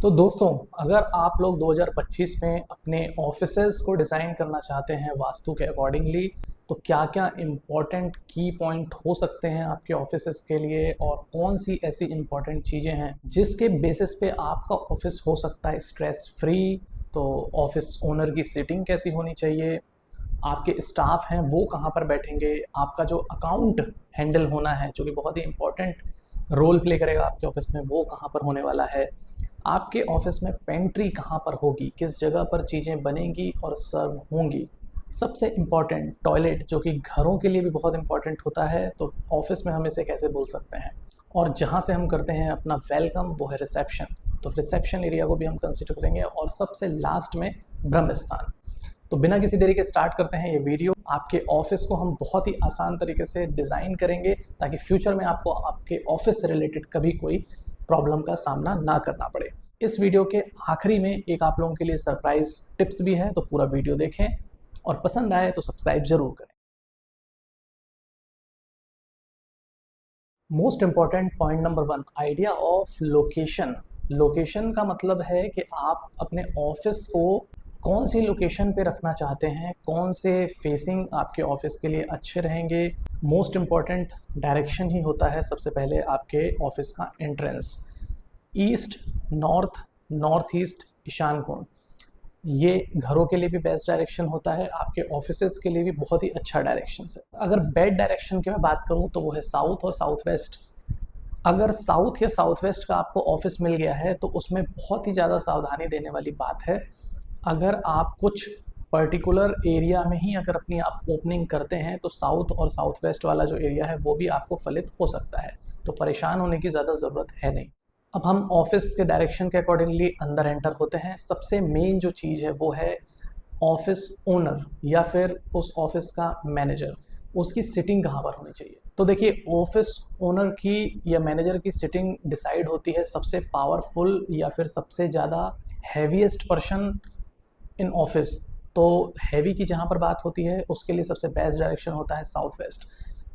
तो दोस्तों, अगर आप लोग 2025 में अपने ऑफिसेज़ को डिज़ाइन करना चाहते हैं वास्तु के अकॉर्डिंगली, तो क्या-क्या इम्पोर्टेंट की पॉइंट हो सकते हैं आपके ऑफिसेज़ के लिए और कौन-सी ऐसी इम्पोर्टेंट चीज़ें हैं जिसके बेसिस पे आपका ऑफिस हो सकता है स्ट्रेस फ्री। तो ऑफिस ओनर की सीटिंग कैसी होनी चाहिए, आपके स्टाफ हैं वो कहाँ पर बैठेंगे, आपका जो अकाउंट हैंडल होना है जो कि बहुत ही इम्पोर्टेंट रोल प्ले करेगा आपके ऑफिस में, वो कहाँ पर होने वाला है, आपके ऑफिस में पेंट्री कहाँ पर होगी, किस जगह पर चीज़ें बनेंगी और सर्व होंगी। सबसे इम्पॉर्टेंट टॉयलेट, जो कि घरों के लिए भी बहुत इम्पॉर्टेंट होता है, तो ऑफिस में हम इसे कैसे भूल सकते हैं। और जहाँ से हम करते हैं अपना वेलकम, वो है रिसेप्शन। तो रिसेप्शन एरिया को भी हम कंसिडर करेंगे। और सबसे लास्ट में ब्रह्म स्थान। तो बिना किसी देरी के स्टार्ट करते हैं ये वीडियो। आपके ऑफिस को हम बहुत ही आसान तरीके से डिज़ाइन करेंगे ताकि फ्यूचर में आपको आपके ऑफिस से रिलेटेड कभी कोई प्रॉब्लम का सामना ना करना पड़े। इस वीडियो के आखिरी में एक आप लोगों के लिए सरप्राइज टिप्स भी है, तो पूरा वीडियो देखें और पसंद आए तो सब्सक्राइब जरूर करें। Most important point number 1, idea of location. Location का मतलब है कि आप अपने ऑफिस को कौन सी लोकेशन पे रखना चाहते हैं, कौन से फेसिंग आपके ऑफिस के लिए अच्छे रहेंगे। मोस्ट इम्पॉर्टेंट डायरेक्शन ही होता है सबसे पहले आपके ऑफिस का entrance. East, north, north east, ईशान कोण, ये घरों के लिए भी बेस्ट डायरेक्शन होता है, आपके ऑफिसेज के लिए भी बहुत ही अच्छा डायरेक्शन है। अगर बैड डायरेक्शन की मैं बात करूं तो वो है साउथ और साउथ वेस्ट। अगर साउथ या साउथ वेस्ट का आपको ऑफिस मिल गया है तो उसमें बहुत ही ज़्यादा सावधानी देने वाली बात है। अगर आप कुछ पर्टिकुलर एरिया में ही अगर अपनी आप ओपनिंग करते हैं तो साउथ और साउथ वेस्ट वाला जो एरिया है वो भी आपको फलित हो सकता है, तो परेशान होने की ज़्यादा ज़रूरत है नहीं। अब हम ऑफिस के डायरेक्शन के अकॉर्डिंगली अंदर एंटर होते हैं। सबसे मेन जो चीज़ है वो है ऑफिस ओनर या फिर उस ऑफिस का मैनेजर, उसकी सिटिंग कहाँ पर होनी चाहिए। तो देखिए, ऑफिस ओनर की या मैनेजर की सिटिंग डिसाइड होती है सबसे पावरफुल या फिर सबसे ज़्यादा हैवीएस्ट पर्सन इन ऑफिस। तो हैवी की जहाँ पर बात होती है उसके लिए सबसे बेस्ट डायरेक्शन होता है साउथ वेस्ट।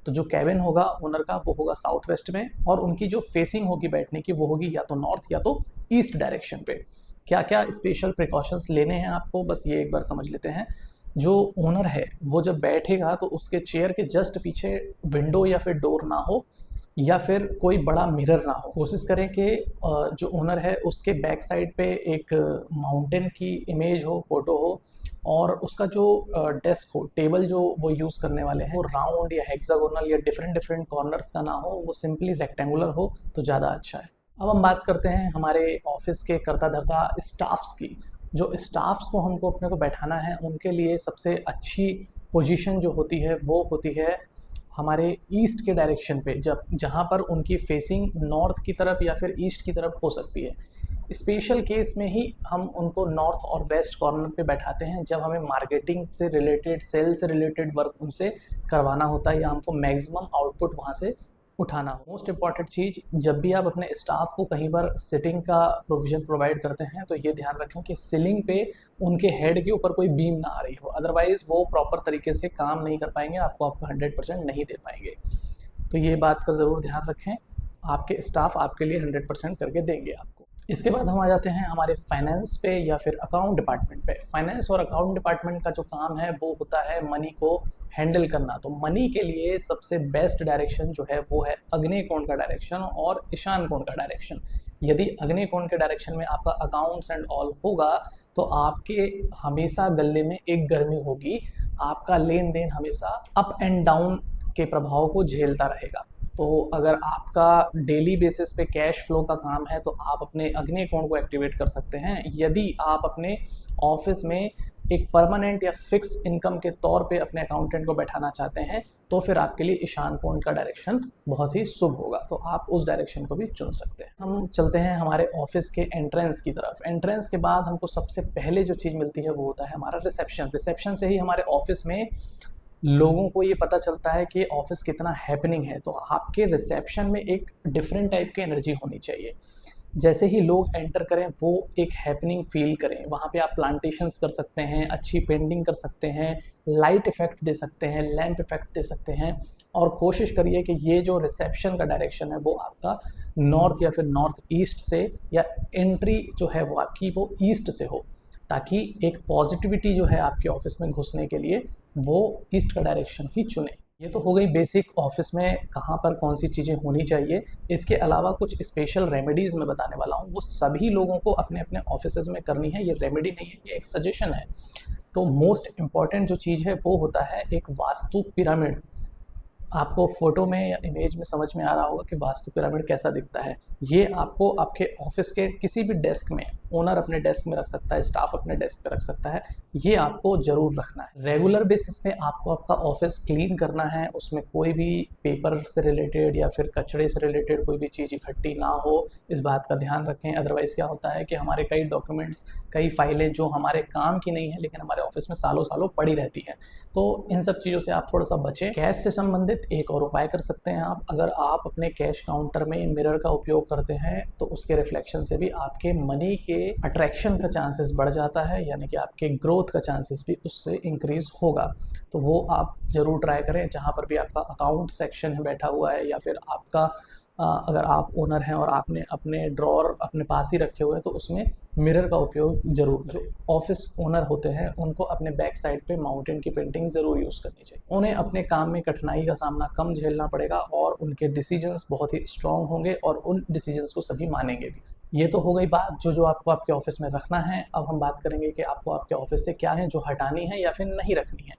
तो जो कैबिन होगा ओनर का वो होगा साउथ वेस्ट में, और उनकी जो फेसिंग होगी बैठने की वो होगी या तो नॉर्थ या तो ईस्ट डायरेक्शन पे। क्या क्या स्पेशल प्रिकॉशंस लेने हैं आपको, बस ये एक बार समझ लेते हैं। जो ओनर है वो जब बैठेगा तो उसके चेयर के जस्ट पीछे विंडो या फिर डोर ना हो, या फिर कोई बड़ा मिरर ना हो। कोशिश करें कि जो ओनर है उसके बैक साइड पे एक माउंटेन की इमेज हो, फोटो हो, और उसका जो डेस्क हो, टेबल जो वो यूज़ करने वाले हैं, वो राउंड या हेक्सागोनल या डिफरेंट डिफरेंट कॉर्नर्स का ना हो, वो सिंपली रेक्टेंगुलर हो तो ज़्यादा अच्छा है। अब हम बात करते हैं हमारे ऑफिस के करता धरता स्टाफ्स की। जो स्टाफ्स को हमको अपने को बैठाना है उनके लिए सबसे अच्छी पोजीशन जो होती है वो होती है हमारे ईस्ट के डायरेक्शन पे, जब जहाँ पर उनकी फेसिंग नॉर्थ की तरफ या फिर ईस्ट की तरफ हो सकती है। स्पेशल केस में ही हम उनको नॉर्थ और वेस्ट कॉर्नर पे बैठाते हैं जब हमें मार्केटिंग से रिलेटेड, सेल से रिलेटेड वर्क उनसे करवाना होता है या हमको मैक्सिमम आउटपुट वहाँ से उठाना हो। मोस्ट इम्पॉर्टेंट चीज़, जब भी आप अपने स्टाफ को कहीं पर सिटिंग का प्रोविज़न प्रोवाइड करते हैं तो ये ध्यान रखें कि सीलिंग पे उनके हेड के ऊपर कोई बीम ना आ रही हो, अदरवाइज़ वो प्रॉपर तरीके से काम नहीं कर पाएंगे, आपको 100% नहीं दे पाएंगे। तो ये बात का ज़रूर ध्यान रखें, आपके स्टाफ आपके लिए 100% करके देंगे आपको। इसके बाद हम आ जाते हैं हमारे फाइनेंस पे या फिर अकाउंट डिपार्टमेंट पे। फाइनेंस और अकाउंट डिपार्टमेंट का जो काम है वो होता है मनी को हैंडल करना। तो मनी के लिए सबसे बेस्ट डायरेक्शन जो है वो है अग्नि कोण का डायरेक्शन और ईशान कोण का डायरेक्शन। यदि अग्नि कोण के डायरेक्शन में आपका अकाउंट्स एंड ऑल होगा तो आपके हमेशा गले में एक गर्मी होगी, आपका लेन देन हमेशा अप एंड डाउन के प्रभाव को झेलता रहेगा। तो अगर आपका डेली बेसिस पे कैश फ्लो का काम है तो आप अपने अग्नि कोण को एक्टिवेट कर सकते हैं। यदि आप अपने ऑफिस में एक परमानेंट या फिक्स इनकम के तौर पे अपने अकाउंटेंट को बैठाना चाहते हैं तो फिर आपके लिए ईशान कोण का डायरेक्शन बहुत ही शुभ होगा, तो आप उस डायरेक्शन को भी चुन सकते हैं। हम चलते हैं हमारे ऑफिस के एंट्रेंस की तरफ। एंट्रेंस के बाद हमको सबसे पहले जो चीज़ मिलती है वो होता है हमारा रिसेप्शन। रिसेप्शन से ही हमारे ऑफिस में लोगों को ये पता चलता है कि ऑफिस कितना हैपनिंग है। तो आपके रिसेप्शन में एक डिफरेंट टाइप की एनर्जी होनी चाहिए। जैसे ही लोग एंटर करें वो एक हैपनिंग फील करें। वहाँ पे आप प्लांटेशंस कर सकते हैं, अच्छी पेंटिंग कर सकते हैं, लाइट इफ़ेक्ट दे सकते हैं, लैंप इफ़ेक्ट दे सकते हैं। और कोशिश करिए कि ये जो रिसेप्शन का डायरेक्शन है वो आपका नॉर्थ या फिर नॉर्थ ईस्ट से, या एंट्री जो है वो आपकी वो ईस्ट से हो, ताकि एक पॉजिटिविटी जो है आपके ऑफिस में घुसने के लिए वो ईस्ट का डायरेक्शन ही चुने। ये तो हो गई बेसिक ऑफिस में कहाँ पर कौन सी चीज़ें होनी चाहिए। इसके अलावा कुछ स्पेशल रेमेडीज़ मैं बताने वाला हूँ, वो सभी लोगों को अपने अपने ऑफिसेज में करनी है। ये रेमेडी नहीं है, ये एक सजेशन है। तो मोस्ट इम्पॉर्टेंट जो चीज़ है वो होता है एक वास्तु पिरामिड। आपको फ़ोटो में या इमेज में समझ में आ रहा होगा कि वास्तु पिरामिड कैसा दिखता है। ये आपको आपके ऑफिस के किसी भी डेस्क में, ओनर अपने डेस्क में रख सकता है, स्टाफ अपने डेस्क पे रख सकता है। ये आपको ज़रूर रखना है। रेगुलर बेसिस पे आपको आपका ऑफिस क्लीन करना है, उसमें कोई भी पेपर से रिलेटेड या फिर कचरे से रिलेटेड कोई भी चीज़ इकट्ठी ना हो, इस बात का ध्यान रखें। अदरवाइज़ क्या होता है कि हमारे कई डॉक्यूमेंट्स, कई फाइलें जो हमारे काम की नहीं है लेकिन हमारे ऑफिस में सालों सालों पड़ी रहती हैं। तो इन सब चीज़ों से आप थोड़ा सा बचें। कैश से संबंधित एक और उपाय कर सकते हैं आप। अगर आप अपने कैश काउंटर में मिरर का उपयोग करते हैं तो उसके रिफ्लेक्शन से भी आपके मनी के अट्रैक्शन का चांसेस बढ़ जाता है, यानी कि आपके ग्रोथ का चांसेस भी उससे इंक्रीज होगा। तो वो आप ज़रूर ट्राई करें। जहाँ पर भी आपका अकाउंट सेक्शन बैठा हुआ है, या फिर आपका अगर आप ओनर हैं और आपने अपने ड्रॉर अपने पास ही रखे हुए हैं, तो उसमें मिरर का उपयोग ज़रूर करें। जो ऑफिस ओनर होते हैं उनको अपने बैक साइड पे माउंटेन की पेंटिंग ज़रूर यूज़ करनी चाहिए। उन्हें अपने काम में कठिनाई का सामना कम झेलना पड़ेगा और उनके डिसीजंस बहुत ही स्ट्रॉन्ग होंगे और उन डिसीजंस को सभी मानेंगे भी। ये तो हो गई बात जो आपको आपके ऑफिस में रखना है। अब हम बात करेंगे कि आपको आपके ऑफिस से क्या है जो हटानी है या फिर नहीं रखनी है।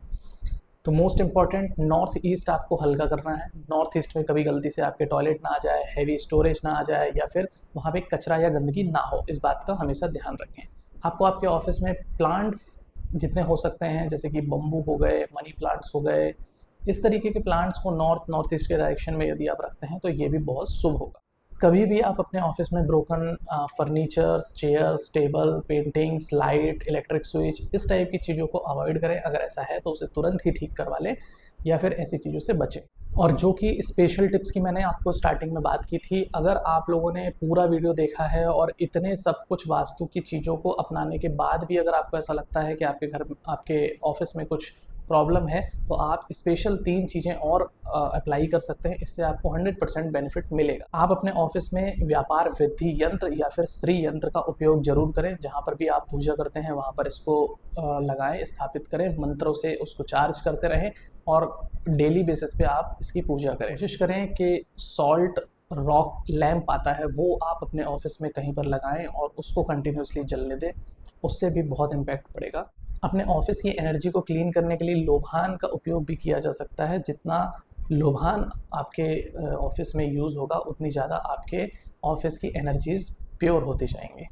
तो मोस्ट इम्पॉर्टेंट, नॉर्थ ईस्ट आपको हल्का करना है। नॉर्थ ईस्ट में कभी गलती से आपके टॉयलेट ना आ जाए, हैवी स्टोरेज ना आ जाए, या फिर वहाँ पे कचरा या गंदगी ना हो, इस बात का हमेशा ध्यान रखें। आपको आपके ऑफिस में प्लांट्स जितने हो सकते हैं, जैसे कि बम्बू हो गए, मनी प्लांट्स हो गए, इस तरीके के प्लांट्स को नॉर्थ ईस्ट के डायरेक्शन में यदि आप रखते हैं तो ये भी बहुत शुभ होगा। कभी भी आप अपने ऑफिस में broken furnitures, chairs, table, paintings, light, electric switch, इस टाइप की चीज़ों को अवॉइड करें। अगर ऐसा है तो उसे तुरंत ही ठीक करवा लें या फिर ऐसी चीज़ों से बचें। और जो कि स्पेशल टिप्स की मैंने आपको स्टार्टिंग में बात की थी, अगर आप लोगों ने पूरा वीडियो देखा है और इतने सब कुछ वास्तु की चीज़ों को अपनाने के बाद भी अगर आपको ऐसा लगता है कि आपके घर, आपके ऑफिस में कुछ प्रॉब्लम है, तो आप स्पेशल 3 चीज़ें और अप्लाई कर सकते हैं। इससे आपको 100% बेनिफिट मिलेगा। आप अपने ऑफिस में व्यापार वृद्धि यंत्र या फिर श्री यंत्र का उपयोग जरूर करें। जहाँ पर भी आप पूजा करते हैं वहाँ पर इसको लगाएं, स्थापित करें, मंत्रों से उसको चार्ज करते रहें और डेली बेसिस पे आप इसकी पूजा करें। कोशिश करें कि सॉल्ट रॉक लैंप आता है वो आप अपने ऑफिस में कहीं पर लगाएं और उसको कंटिन्यूसली जलने दें। उससे भी बहुत इम्पैक्ट पड़ेगा। अपने ऑफिस की एनर्जी को क्लीन करने के लिए लोबान का उपयोग भी किया जा सकता है। जितना लोबान आपके ऑफिस में यूज़ होगा उतनी ज़्यादा आपके ऑफिस की एनर्जीज़ प्योर होती जाएंगी।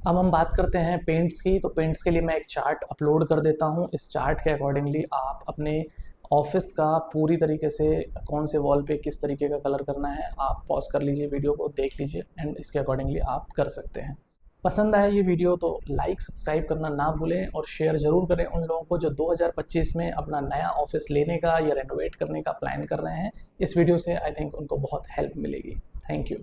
अब हम बात करते हैं पेंट्स की। तो पेंट्स के लिए मैं एक चार्ट अपलोड कर देता हूँ। इस चार्ट के अकॉर्डिंगली आप अपने ऑफिस का पूरी तरीके से कौन से वॉल पे किस तरीके का कलर करना है, आप पॉज कर लीजिए, वीडियो को देख लीजिए एंड इसके अकॉर्डिंगली आप कर सकते हैं। पसंद आया ये वीडियो तो लाइक सब्सक्राइब करना ना भूलें और शेयर ज़रूर करें उन लोगों को जो 2025 में अपना नया ऑफिस लेने का या रेनोवेट करने का प्लान कर रहे हैं। इस वीडियो से आई थिंक उनको बहुत हेल्प मिलेगी। Thank you.